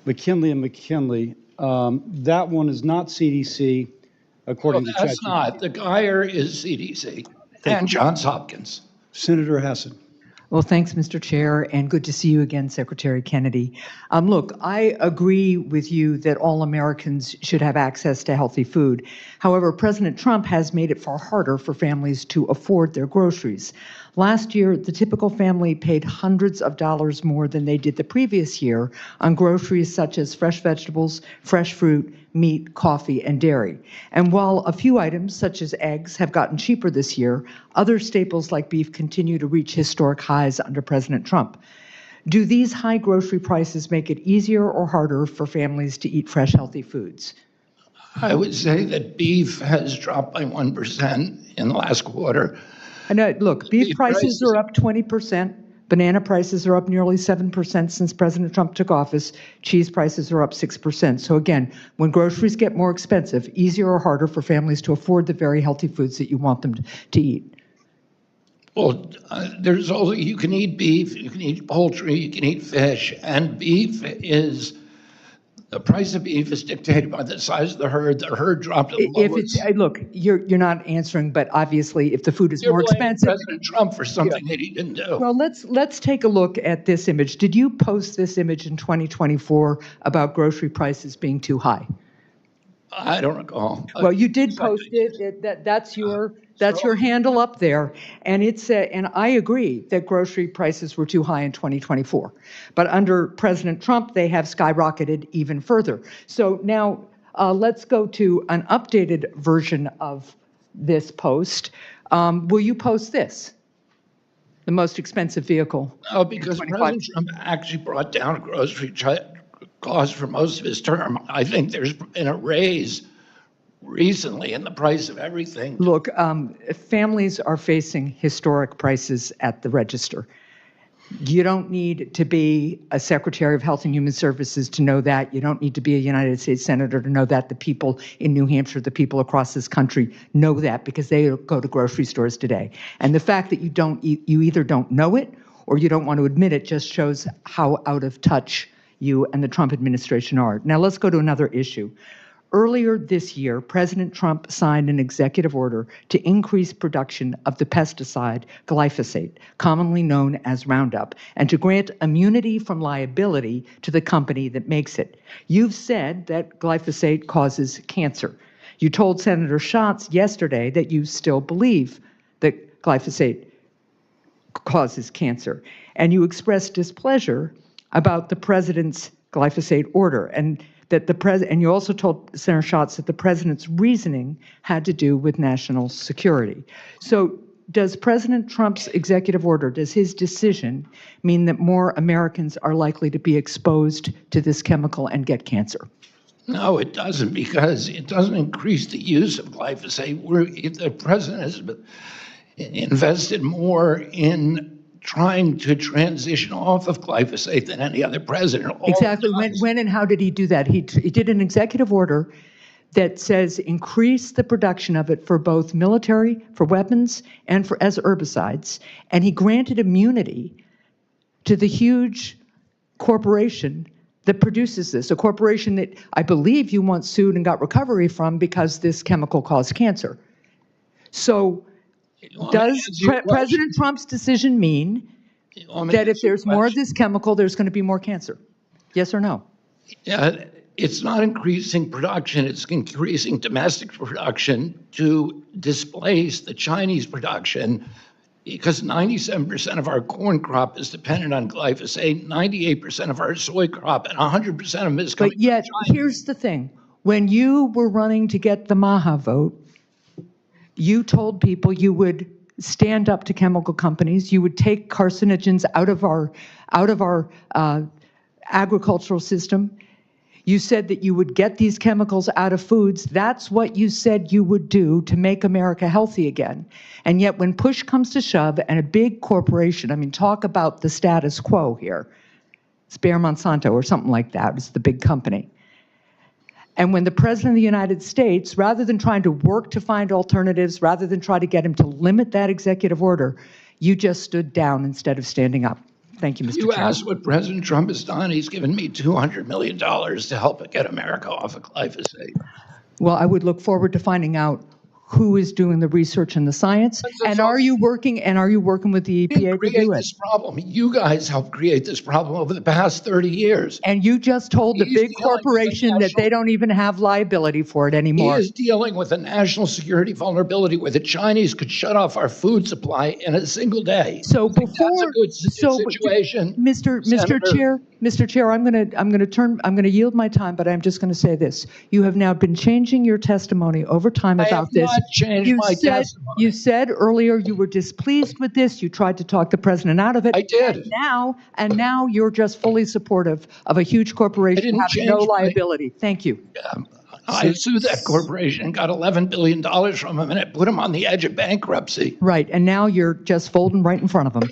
McKinley and McKinley. That one is not CDC, according to That's ChatGPT. not. The Geyer is CDC and Johns Hopkins. Senator Hassan. Well, thanks, Mr. Chair, and good to see you again, Secretary Kennedy. Look, I agree with you that all Americans should have access to healthy food. However, President Trump has made it far harder for families to afford their groceries. Last year, the typical family paid hundreds of dollars more than they did the previous year on groceries such as fresh vegetables, fresh fruit, meat, coffee, and dairy. And while a few items, such as eggs, have gotten cheaper this year, other staples like beef continue to reach historic highs under President Trump. Do these high grocery prices make it easier or harder for families to eat fresh, healthy foods? I would say that beef has dropped by 1% in the last quarter. And look, beef prices are up 20%. Banana prices are up nearly 7% since President Trump took office. Cheese prices are up 6%. So again, when groceries get more expensive, easier or harder for families to afford the very healthy foods that you want them to eat? Well, there's also, you can eat beef, you can eat poultry, you can eat fish, and the price of beef is dictated by the size of the herd. The herd dropped the If lowest. it's, look, you're not answering, but obviously if the food is more expensive. President Trump for something that he didn't do. Well, let's take a look at this image. Did you post this image in 2024 about grocery prices being too high? I don't recall. Well, you did post it. That's your handle up there, and and I agree that grocery prices were too high in 2024. But under President Trump, they have skyrocketed even further. So now let's go to an updated version of this post. Will you post this? The most expensive vehicle. No, because President Trump actually brought down grocery costs for most of his term. I think there's been a raise recently in the price of everything. Look, families are facing historic prices at the register. You don't need to be a Secretary of Health and Human Services to know that. You don't need to be a United States Senator to know that. The people in New Hampshire, the people across this country know that because they go to grocery stores today. And the fact that you either don't know it or you don't want to admit it just shows how out of touch you and the Trump administration are. Now let's go to another issue. Earlier this year, President Trump signed an executive order to increase production of the pesticide glyphosate, commonly known as Roundup, and to grant immunity from liability to the company that makes it. You've said that glyphosate causes cancer. You told Senator Schatz yesterday that you still believe that glyphosate causes cancer, and you expressed displeasure about the president's glyphosate order, and that and you also told Senator Schatz that the president's reasoning had to do with national security. So does President Trump's executive order, does his decision mean that more Americans are likely to be exposed to this chemical and get cancer? No, it doesn't, because it doesn't increase the use of glyphosate. The president has invested more in trying to transition off of glyphosate than any other president. Exactly. When and how did he do that? He did an executive order that says increase the production of it for both military, for weapons, and as herbicides. And he granted immunity to the huge corporation that produces this, a corporation that I believe you once sued and got recovery from because this chemical caused cancer. So does President Trump's decision mean that if there's more of this chemical, there's going to be more cancer? Yes or no? Yeah, it's not increasing production, it's increasing domestic production to displace the Chinese production, because 97% of our corn crop is dependent on glyphosate, 98% of our soy crop, and 100% of them is coming from China. But yet, here's the thing. When you were running to get the MAHA vote, you told people you would stand up to chemical companies, you would take carcinogens out of our agricultural system. You said that you would get these chemicals out of foods. That's what you said you would do to make America healthy again. And yet when push comes to shove and a big corporation, I mean, talk about the status quo here. It's Bayer Monsanto or something like that. It's the big company. And when the President of the United States, rather than trying to work to find alternatives, rather than try to get him to limit that executive order, you just stood down instead of standing up. Thank you, Mr. You Chairman. asked what President Trump has done. He's given me $200 million to help get America off of glyphosate. Well, I would look forward to finding out who is doing the research and the science, and are you working with the We didn't EPA to create do it? this problem. You guys helped create this problem over the past 30 years. And you just told the He's big dealing with the corporation that they don't even have liability for it He anymore. is dealing with a national security vulnerability where the Chinese could shut off our food supply in a single day. So That's a good situation. Mr. Chair, I'm going to yield my time, but I'm just going to say this. You have now been changing your testimony over time I have about this. not changed my testimony. You said earlier you were displeased with this. You tried to talk the president out of it. I did. And now you're just fully supportive of a huge corporation didn't having no change my- liability. Thank you. I sued that corporation and got $11 billion from them, and it put them on the edge of bankruptcy. Right, and now you're just folding right in front of them.